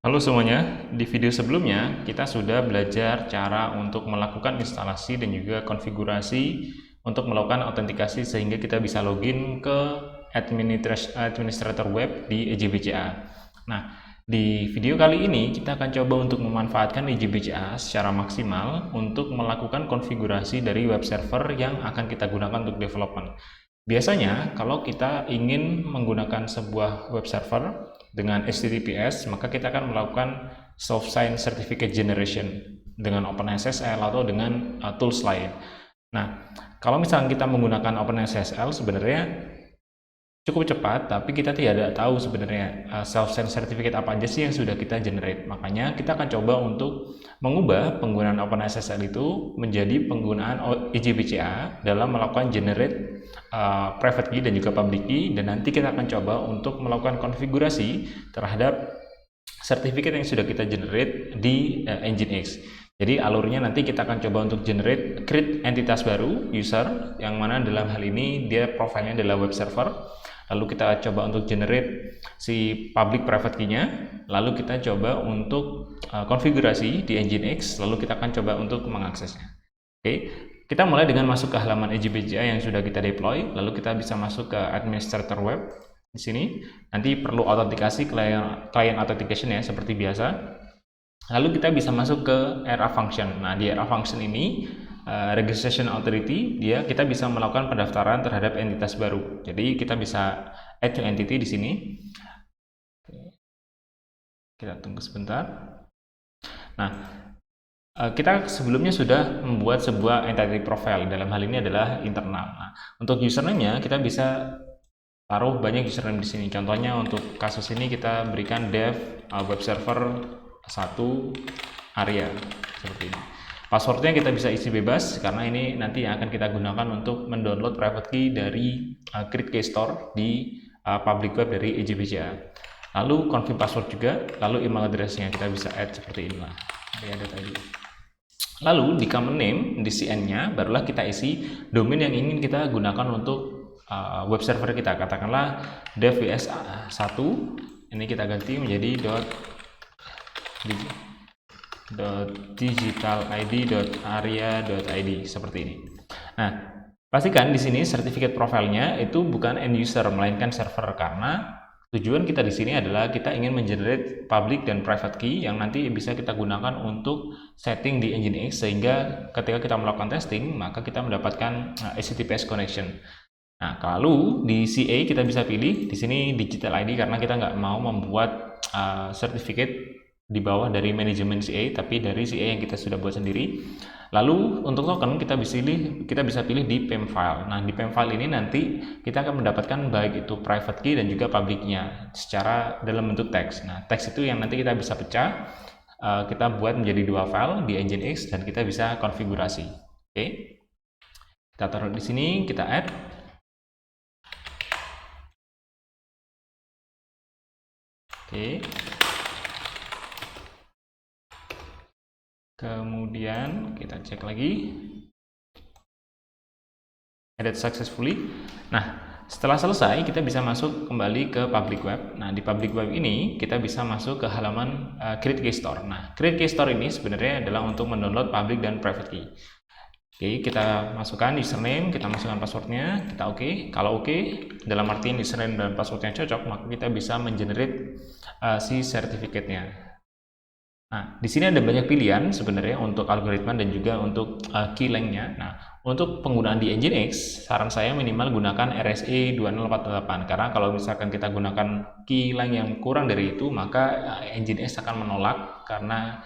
Halo semuanya, di video sebelumnya kita sudah belajar cara untuk melakukan instalasi dan juga konfigurasi untuk melakukan autentikasi sehingga kita bisa login ke administrator web di EJBCA. Nah, di video kali ini kita akan coba untuk memanfaatkan EJBCA secara maksimal untuk melakukan konfigurasi dari web server yang akan kita gunakan untuk development. Biasanya, kalau kita ingin menggunakan sebuah web server dengan HTTPS, maka kita akan melakukan Soft Sign Certificate Generation dengan OpenSSL atau dengan tools lain. Nah, kalau misalnya kita menggunakan OpenSSL, sebenarnya cukup cepat, tapi kita tidak tahu sebenarnya self sign certificate apa aja sih yang sudah kita generate. Makanya kita akan coba untuk mengubah penggunaan OpenSSL itu menjadi penggunaan EJBCA dalam melakukan generate private key dan juga public key, dan nanti kita akan coba untuk melakukan konfigurasi terhadap sertifikat yang sudah kita generate di Nginx. Jadi alurnya nanti kita akan coba untuk create entitas baru user, yang mana dalam hal ini dia profilnya adalah web server. Lalu kita coba untuk generate si public private key-nya, lalu kita coba untuk konfigurasi di Nginx, lalu kita akan coba untuk mengaksesnya. Oke, kita mulai dengan masuk ke halaman EJBCA yang sudah kita deploy, lalu kita bisa masuk ke administrator web. Di sini nanti perlu autentikasi client authentication ya, seperti biasa. Lalu kita bisa masuk ke era function. Nah, di era function ini registration authority, kita bisa melakukan pendaftaran terhadap entitas baru. Jadi kita bisa add new entity di sini. Kita tunggu sebentar. Nah, kita sebelumnya sudah membuat sebuah entity profile, dalam hal ini adalah internal. Nah, untuk username-nya kita bisa taruh banyak username di sini. Contohnya untuk kasus ini kita berikan dev web server 1 area seperti ini. Passwordnya kita bisa isi bebas karena ini nanti yang akan kita gunakan untuk mendownload private key dari Create Key Store di public web dari EJBCA. Lalu confirm password juga, lalu email address-nya kita bisa add seperti inilah. Lalu di common name di CN-nya barulah kita isi domain yang ingin kita gunakan untuk web server kita. Katakanlah devws1, ini kita ganti menjadi digitalid.area.id seperti ini. Nah, pastikan di sini sertifikat profilnya itu bukan end user melainkan server, karena tujuan kita di sini adalah kita ingin mengenerate public dan private key yang nanti bisa kita gunakan untuk setting di Nginx, sehingga ketika kita melakukan testing maka kita mendapatkan HTTPS connection. Nah, kalau di CA kita bisa pilih di sini digital ID karena kita nggak mau membuat sertifikat di bawah dari manajemen CA, tapi dari CA yang kita sudah buat sendiri. Lalu untuk token kita bisa pilih di PEM file. Nah, di PEM file ini nanti kita akan mendapatkan baik itu private key dan juga public-nya secara dalam bentuk teks. Nah, teks itu yang nanti kita bisa pecah, kita buat menjadi 2 file di Nginx dan kita bisa konfigurasi. Oke. Kita taruh di sini, kita add. Oke. Kemudian kita cek lagi, added successfully. Nah, setelah selesai kita bisa masuk kembali ke public web. Nah, di public web ini kita bisa masuk ke halaman Create Key Store. Nah, Create Key Store ini sebenarnya adalah untuk mendownload public dan private key. Oke, kita masukkan username, kita masukkan passwordnya, kita oke. Kalau oke, dalam artian username dan passwordnya cocok, maka kita bisa mengenerate si sertifikatnya. Nah, di sini ada banyak pilihan sebenarnya untuk algoritma dan juga untuk key length-nya. Nah, untuk penggunaan di Nginx, saran saya minimal gunakan RSA 2048, karena kalau misalkan kita gunakan key length yang kurang dari itu, maka Nginx akan menolak karena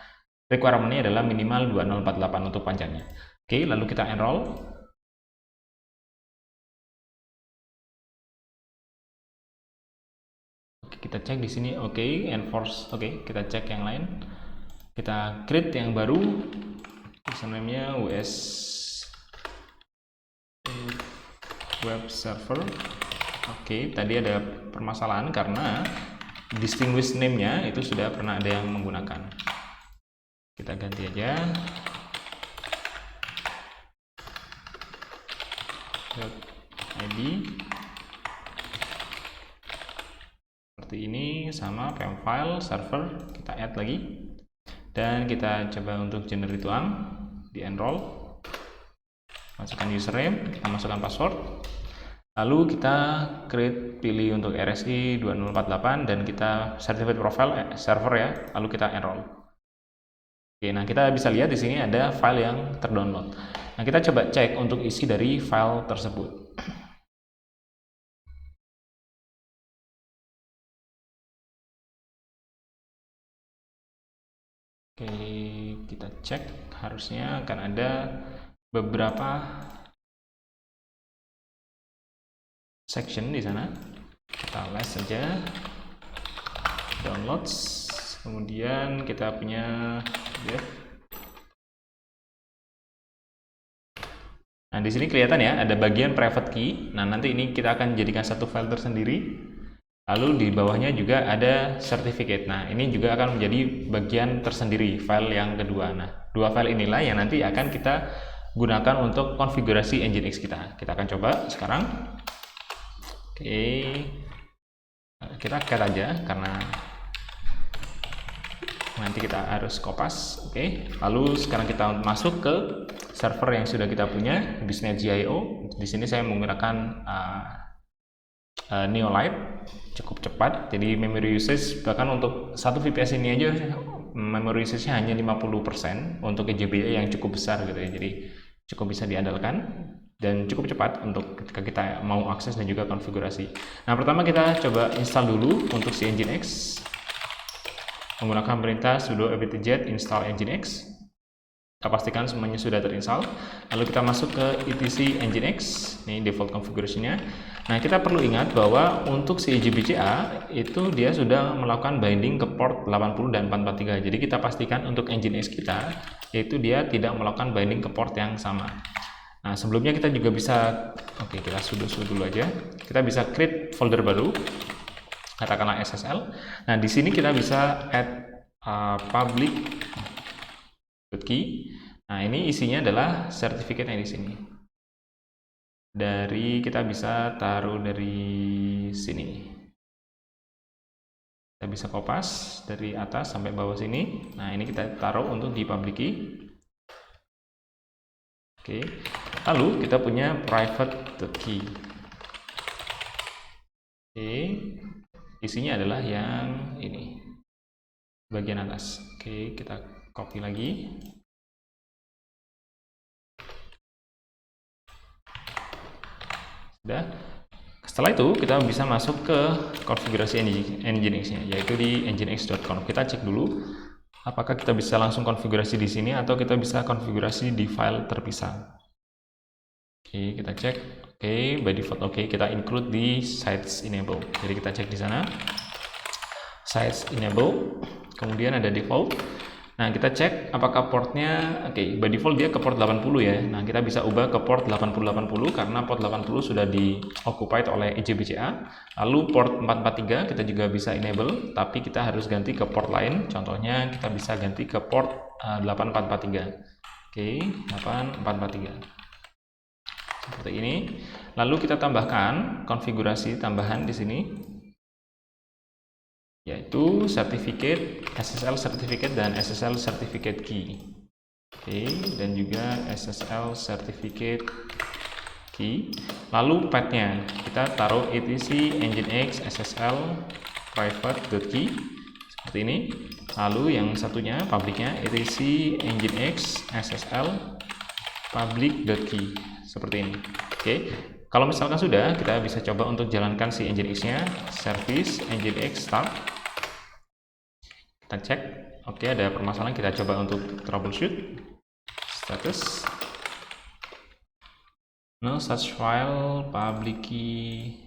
requirement-nya adalah minimal 2048 untuk panjangnya. Oke, lalu kita enroll. Oke, kita cek di sini oke, enforce oke, kita cek yang lain. Kita create yang baru, username-nya WS web server. Oke, tadi ada permasalahan karena distinguish name-nya itu sudah pernah ada yang menggunakan. Kita ganti aja. .id seperti ini, sama pm file server kita add lagi, dan kita coba untuk generate uang di enroll, masukkan username, kita masukkan password, lalu kita pilih untuk RSI 2048 dan kita certificate profile server ya, lalu kita enroll. Oke, nah kita bisa lihat di sini ada file yang terdownload. Nah, kita coba cek untuk isi dari file tersebut. Oke, kita cek, harusnya akan ada beberapa section di sana. Kita les saja, downloads, kemudian kita punya dev. Nah, di sini kelihatan ya, ada bagian private key. Nah, nanti ini kita akan jadikan satu file tersendiri. Lalu di bawahnya juga ada certificate. Nah, ini juga akan menjadi bagian tersendiri, file yang kedua. Nah, dua file inilah yang nanti akan kita gunakan untuk konfigurasi Nginx kita. Kita akan coba sekarang. Oke, kita cut aja karena nanti kita harus kopas. Oke, lalu sekarang kita masuk ke server yang sudah kita punya, Biznet.io. Di sini saya menggunakan Neolite, cukup cepat, jadi memory usage bahkan untuk satu VPS ini aja memory usage-nya hanya 50% untuk EJBA yang cukup besar gitu ya, jadi cukup bisa diandalkan dan cukup cepat untuk ketika kita mau akses dan juga konfigurasi. Nah, pertama kita coba install dulu untuk si Nginx menggunakan perintah sudo apt-get install Nginx. Kita pastikan semuanya sudah terinstall. Lalu kita masuk ke etc Nginx, ini default configuration-nya. Nah, kita perlu ingat bahwa untuk si EJBCA itu dia sudah melakukan binding ke port 80 dan 443. Jadi kita pastikan untuk Nginx kita yaitu dia tidak melakukan binding ke port yang sama. Nah, sebelumnya kita juga bisa, oke, kita sudo dulu aja. Kita bisa create folder baru, katakanlah SSL. Nah, di sini kita bisa add public key. Nah, ini isinya adalah sertifikat yang di sini. Kita bisa taruh dari sini. Kita bisa kopas dari atas sampai bawah sini. Nah, ini kita taruh untuk di public key. Oke. Lalu kita punya private key. Oke. Isinya adalah yang ini. Bagian atas. Oke, kita copy lagi. Sudah. Setelah itu kita bisa masuk ke konfigurasi Nginx-nya, yaitu di nginx.conf. Kita cek dulu apakah kita bisa langsung konfigurasi di sini atau kita bisa konfigurasi di file terpisah. Oke, kita cek. Oke, by default oke, kita include di sites enable. Jadi kita cek di sana. Sites enable. Kemudian ada default. Nah, kita cek apakah portnya, oke, by default dia ke port 80 ya. Nah, kita bisa ubah ke port 8080 karena port 80 sudah di-occupied oleh EJBCA. Lalu port 443 kita juga bisa enable, tapi kita harus ganti ke port lain. Contohnya kita bisa ganti ke port 8443. Oke, 8443. Seperti ini. Lalu kita tambahkan konfigurasi tambahan di sini, yaitu certificate, SSL certificate dan SSL certificate key. Oke, dan juga SSL certificate key. Lalu path-nya kita taruh etc nginx SSL private.key seperti ini. Lalu yang satunya public-nya etc nginx SSL public.key seperti ini. Oke. Kalau misalkan sudah, kita bisa coba untuk jalankan si Nginx-nya, service Nginx start. Kita cek, oke, ada permasalahan, kita coba untuk troubleshoot. Status no such file public key.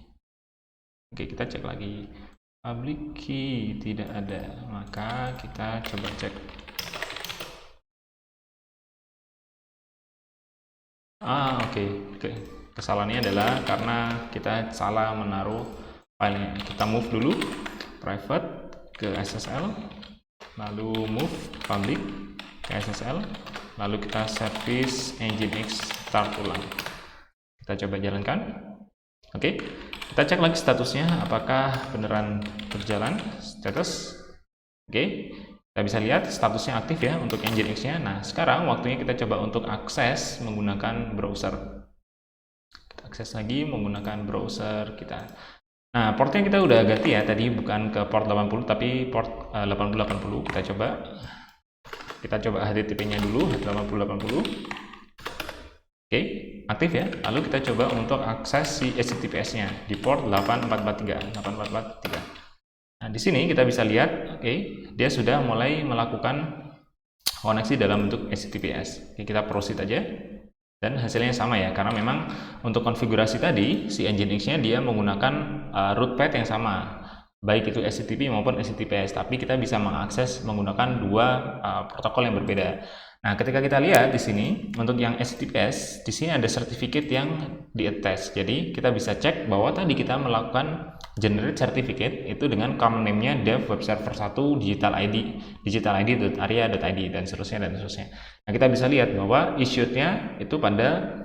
Oke, kita cek lagi, public key tidak ada, maka kita coba cek. Oke. Kesalahannya adalah karena kita salah menaruh filenya. Kita move dulu private ke SSL, lalu move public ke SSL, lalu kita service Nginx start ulang. Kita coba jalankan. Oke. Kita cek lagi statusnya apakah beneran berjalan. Status. Oke. Kita bisa lihat statusnya aktif ya untuk Nginx-nya. Nah, sekarang waktunya kita coba untuk akses menggunakan browser. Kita akses lagi menggunakan browser kita. Nah, portnya kita udah ganti ya, tadi bukan ke port 80 tapi port 8080. Kita coba HTTP-nya dulu, 8080. Oke, aktif ya. Lalu kita coba untuk akses si HTTPS-nya di port 8443. Nah, di sini kita bisa lihat, oke, dia sudah mulai melakukan koneksi dalam bentuk HTTPS. Oke, kita proceed aja. Dan hasilnya sama ya, karena memang untuk konfigurasi tadi, si Nginx-nya dia menggunakan root path yang sama, baik itu HTTP maupun HTTPS, tapi kita bisa mengakses menggunakan dua protokol yang berbeda. Nah, ketika kita lihat di sini untuk yang HTTPS, di sini ada sertifikat yang di-attach. Jadi kita bisa cek bahwa tadi kita melakukan generate certificate itu dengan common name-nya dev web server 1 digital id.aria.id dan seterusnya. Nah, kita bisa lihat bahwa issued-nya itu pada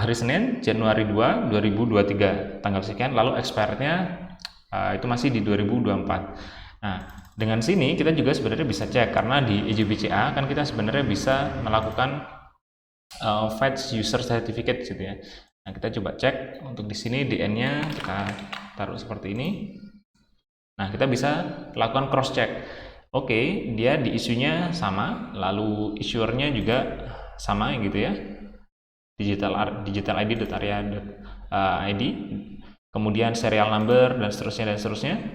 hari Senin Januari 2, 2023 tanggal sekian, lalu expired-nya itu masih di 2024. Nah, dengan sini kita juga sebenarnya bisa cek, karena di EJBCA kan kita sebenarnya bisa melakukan fetch user certificate gitu ya. Nah, kita coba cek untuk di sini DN-nya kita taruh seperti ini. Nah, kita bisa lakukan cross check. Oke, dia di isunya sama, lalu issuer-nya juga sama gitu ya. Digital id.aria.id, kemudian serial number dan seterusnya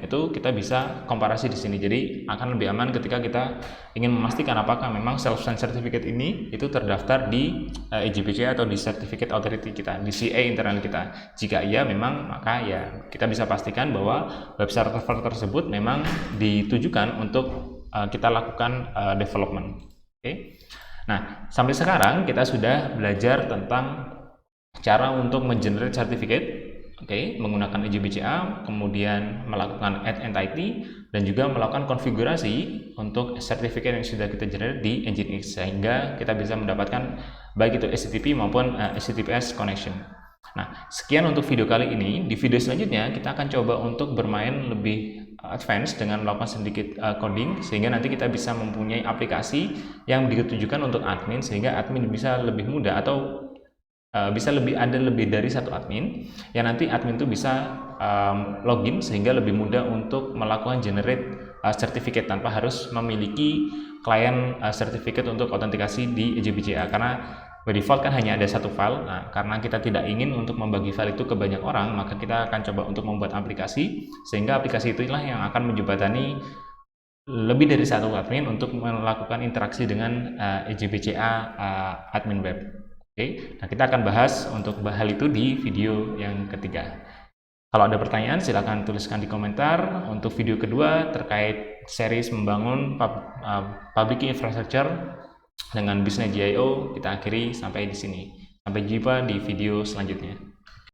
itu kita bisa komparasi di sini. Jadi akan lebih aman ketika kita ingin memastikan apakah memang self-signed certificate ini itu terdaftar di EJBCA atau di Certificate Authority kita, di CA internal kita. Jika iya memang, maka ya kita bisa pastikan bahwa web server tersebut memang ditujukan untuk kita lakukan development. Oke. Nah, sampai sekarang kita sudah belajar tentang cara untuk mengenerate certificate. Oke, menggunakan EJBCA, kemudian melakukan add entity, dan juga melakukan konfigurasi untuk sertifikat yang sudah kita generate di Nginx, sehingga kita bisa mendapatkan baik itu HTTP maupun HTTPS connection. Nah, sekian untuk video kali ini. Di video selanjutnya kita akan coba untuk bermain lebih advance dengan melakukan sedikit coding, sehingga nanti kita bisa mempunyai aplikasi yang ditujukan untuk admin, sehingga admin bisa lebih mudah atau bisa ada lebih dari satu admin, yang nanti admin itu bisa login sehingga lebih mudah untuk melakukan generate certificate tanpa harus memiliki klien certificate untuk autentikasi di EJBCA, karena by default kan hanya ada satu file. Nah, karena kita tidak ingin untuk membagi file itu ke banyak orang, maka kita akan coba untuk membuat aplikasi, sehingga aplikasi itulah yang akan menjembatani lebih dari satu admin untuk melakukan interaksi dengan EJBCA admin web. Oke, nah kita akan bahas untuk hal itu di video yang ketiga. Kalau ada pertanyaan silakan tuliskan di komentar. Untuk video kedua terkait series membangun public infrastructure dengan Business.io kita akhiri sampai di sini. Sampai jumpa di video selanjutnya.